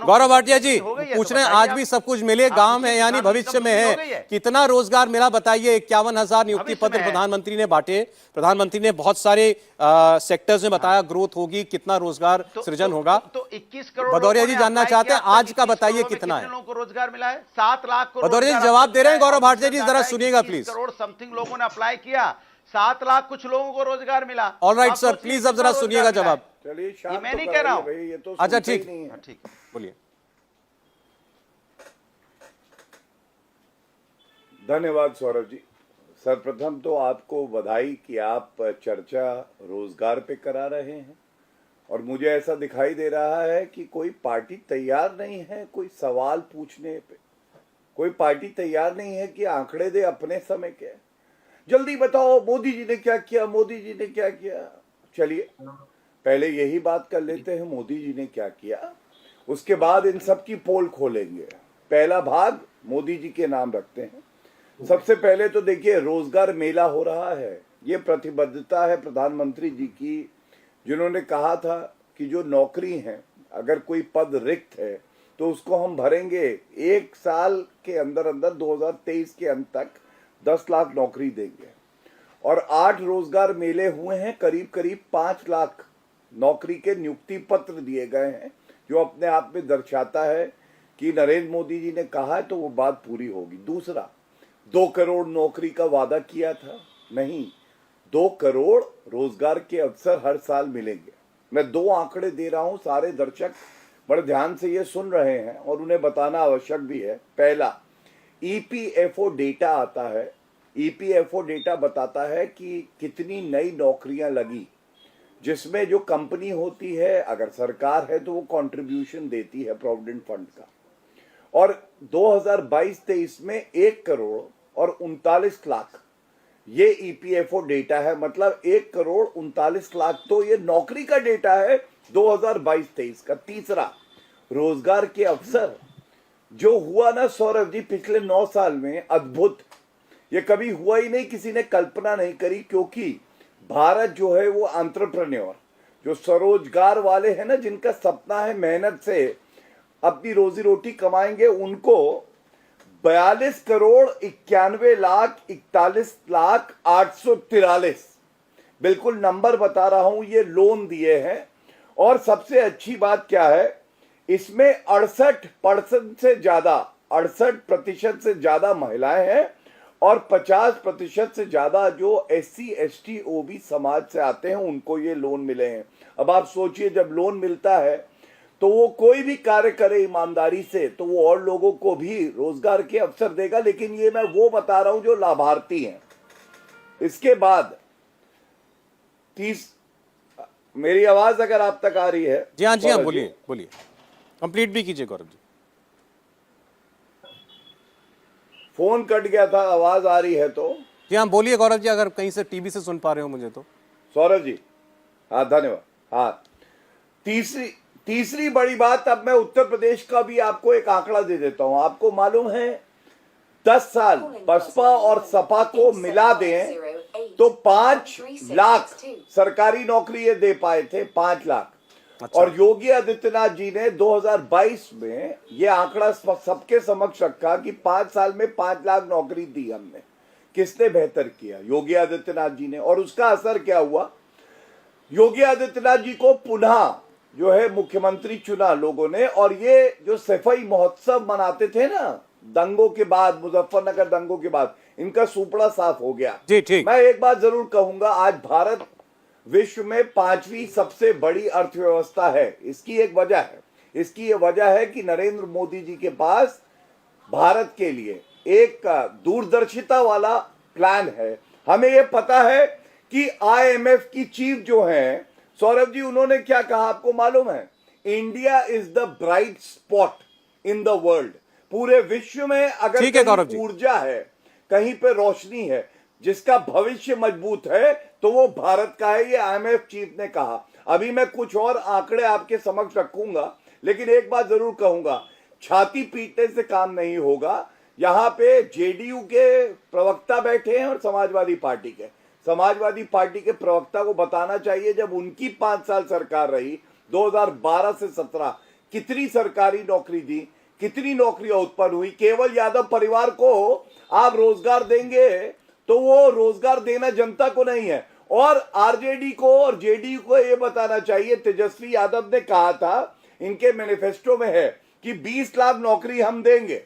गौरव भाटिया जी पूछ रहे हैं, आज भी सब कुछ मिले गांव में यानी भविष्य में है, कितना रोजगार मिला बताइए। 51,000 नियुक्ति पत्र प्रधानमंत्री ने बांटे, प्रधानमंत्री ने बहुत सारे सेक्टर्स में बताया ग्रोथ होगी, कितना रोजगार सृजन होगा। तो 21 करोड़ भदौरिया जी जानना चाहते हैं आज का बताइए कितना है। लोगों को रोजगार मिला है? 7 लाख को भदौरिया जी जवाब दे रहे हैं, गौरव भाटिया जी जरा सुनिएगा प्लीज। करोड़ समथिंग लोगों ने अप्लाई किया, 7 लाख कुछ लोगों को रोजगार मिला। ऑल राइट सर, प्लीज अब जरा सुनिएगा जवाब। चलिए ये मैं नहीं कह रहा हूं, ये तो अच्छा ठीक, ठीक बोलिए। धन्यवाद सौरभ जी। सर्वप्रथम तो आपको बधाई कि आप चर्चा रोजगार पे करा रहे हैं, और मुझे ऐसा दिखाई दे रहा है कि कोई पार्टी तैयार नहीं है कोई सवाल पूछने पे, कोई पार्टी तैयार नहीं है कि आंकड़े दे अपने समय के। जल्दी बताओ मोदी जी ने क्या किया, मोदी जी ने क्या किया। चलिए पहले यही बात कर लेते हैं, मोदी जी ने क्या किया, उसके बाद इन सब की पोल खोलेंगे। पहला भाग मोदी जी के नाम रखते हैं। सबसे पहले तो देखिए रोजगार मेला हो रहा है, ये प्रतिबद्धता है प्रधानमंत्री जी की, जिन्होंने कहा था कि जो नौकरी है, अगर कोई पद रिक्त है तो उसको हम भरेंगे। एक साल के अंदर अंदर 2023 के अंत तक 10 लाख नौकरी देंगे, और 8 रोजगार मेले हुए हैं, करीब करीब 5 लाख नौकरी के नियुक्ति पत्र दिए गए हैं, जो अपने आप में दर्शाता है कि नरेंद्र मोदी जी ने कहा है तो वो बात पूरी होगी। दूसरा, 2 करोड़ नौकरी का वादा किया था, नहीं, 2 करोड़ रोजगार के अवसर हर साल मिलेंगे। मैं 2 आंकड़े दे रहा हूं, सारे दर्शक बड़े ध्यान से ये सुन रहे हैं और उन्हें बताना आवश्यक भी है। पहला, ईपीएफओ डेटा आता है। ईपीएफओ डेटा बताता है कि कितनी नई नौकरियां लगी, जिसमें जो कंपनी होती है, अगर सरकार है तो वो कंट्रीब्यूशन देती है प्रोविडेंट फंड का, और 2022-23 में 1 करोड़ और 39 लाख ये ईपीएफओ डेटा है। मतलब 1 करोड़ 39 लाख तो ये नौकरी का डेटा है 2022-23 का। तीसरा, रोजगार के अवसर जो हुआ ना सौरभ जी पिछले 9 साल में, अद्भुत, ये कभी हुआ ही नहीं, किसी ने कल्पना नहीं करी, क्योंकि भारत जो है वो एंटरप्रेन्योर, जो स्वरोजगार वाले हैं ना, जिनका सपना है मेहनत से अपनी रोजी रोटी कमाएंगे, उनको 42 करोड़ 91 लाख 41 लाख 843, बिल्कुल नंबर बता रहा हूं, ये लोन दिए हैं। और सबसे अच्छी बात क्या है, इसमें 68% से ज्यादा, 68% से ज्यादा महिलाएं हैं, और 50% से ज्यादा जो SC ST OB समाज से आते हैं, उनको ये लोन मिले हैं। अब आप सोचिए, जब लोन मिलता है तो वो कोई भी कार्य करे ईमानदारी से तो वो और लोगों को भी रोजगार के अवसर देगा। लेकिन ये मैं वो बता रहा हूं जो लाभार्थी हैं। इसके बाद मेरी आवाज अगर आप तक आ रही है? जी हाँ, जी हाँ, बोलिए बोलिए, कंप्लीट भी कीजिए गौरव जी। फोन कट गया था, आवाज आ रही है तो? जी हाँ बोलिए गौरव जी, अगर कहीं से टीवी से सुन पा रहे हो मुझे तो। सौरभ जी, हाँ धन्यवाद। हाँ, तीसरी बड़ी बात, अब मैं उत्तर प्रदेश का भी आपको एक आंकड़ा दे देता हूं। आपको मालूम है 10 साल बसपा और सपा को मिला दें तो 5 लाख सरकारी नौकरी ये दे पाए थे, 5 लाख। अच्छा। और योगी आदित्यनाथ जी ने 2022 में ये आंकड़ा सबके समक्ष रखा कि 5 साल में 5 लाख नौकरी दी हमने। किसने बेहतर किया? योगी आदित्यनाथ जी ने। और उसका असर क्या हुआ? योगी आदित्यनाथ जी को पुनः जो है मुख्यमंत्री चुना लोगों ने, और ये जो सफाई महोत्सव मनाते थे ना दंगों के बाद, मुजफ्फरनगर दंगों के बाद, इनका सुपड़ा साफ हो गया। जी ठीक। मैं एक बात जरूर कहूंगा, आज भारत विश्व में 5वीं सबसे बड़ी अर्थव्यवस्था है। इसकी एक वजह है, इसकी ये वजह है कि नरेंद्र मोदी जी के पास भारत के लिए एक दूरदर्शिता वाला प्लान है। हमें ये पता है कि IMF की चीफ जो है सौरभ जी, उन्होंने क्या कहा आपको मालूम है? India is the bright spot in the world. पूरे विश्व में अगर कहीं ऊर्जा है, कहीं पे रोशनी है, जिसका भविष्य मजबूत है, तो वो भारत का है, ये IMF चीफ ने कहा। अभी मैं कुछ और आंकड़े आपके समक्ष रखूंगा, लेकिन एक बात जरूर कहूंगा, छाती पीटने से काम नहीं होगा। यहाँ पे JDU के प्रवक्ता बैठे हैं और समाजवादी पार्टी के प्रवक्ता को बताना चाहिए, जब उनकी 5 साल सरकार रही 2012 से 17, कितनी सरकारी नौकरी दी, कितनी नौकरियां उत्पन्न हुई। केवल यादव परिवार को आप रोजगार देंगे तो वो रोजगार देना जनता को नहीं है। और आरजेडी को और जेडीयू को ये बताना चाहिए, तेजस्वी यादव ने कहा था, इनके मैनिफेस्टो में है कि 20 लाख नौकरी हम देंगे।